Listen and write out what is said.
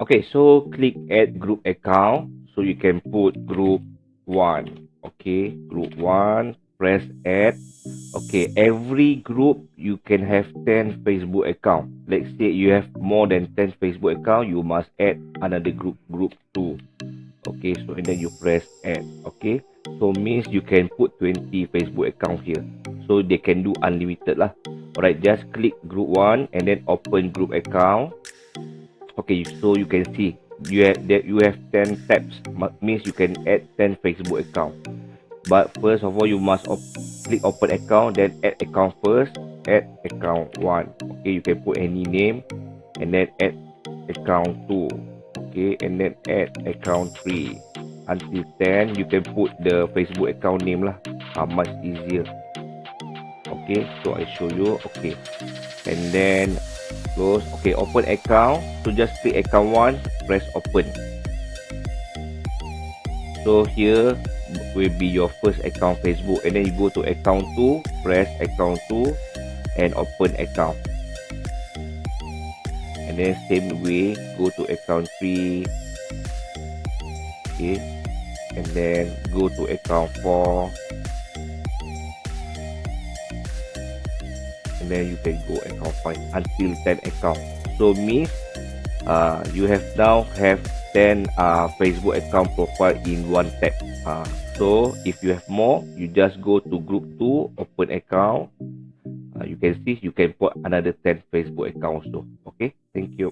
Okay, so click add group account. So you can put group 1. Okay, group 1, press add. Okay, every group you can have 10 Facebook account. Let's say you have more than 10 Facebook account, you must add another group 2. Okay, so and then you press add. Okay, so means you can put 20 Facebook account here, so they can do unlimited lah. Alright, just click group 1 and then open group account. Okay, so you can see you have 10 tabs. Means you can add 10 Facebook account. But first of all, you must click open account, then add account first. Add account 1. Okay, you can put any name, and then add account 2. Okay, and then add account 3 until 10. You can put the Facebook account name lah. Much easier. Okay, so I show you. Okay, and then close. Okay, open account. So just click account 1, press open. So here will be your first account Facebook, and then you go to account 2, press account 2 and open account. And then same way, go to account 3. Okay, and then go to account 4, and then you can go account 5 until 10 account. So means you have now have 10 Facebook account profile in one tab. So if you have more, you just go to group 2, open account. You can see you can put another 10 Facebook account also. Okay, thank you.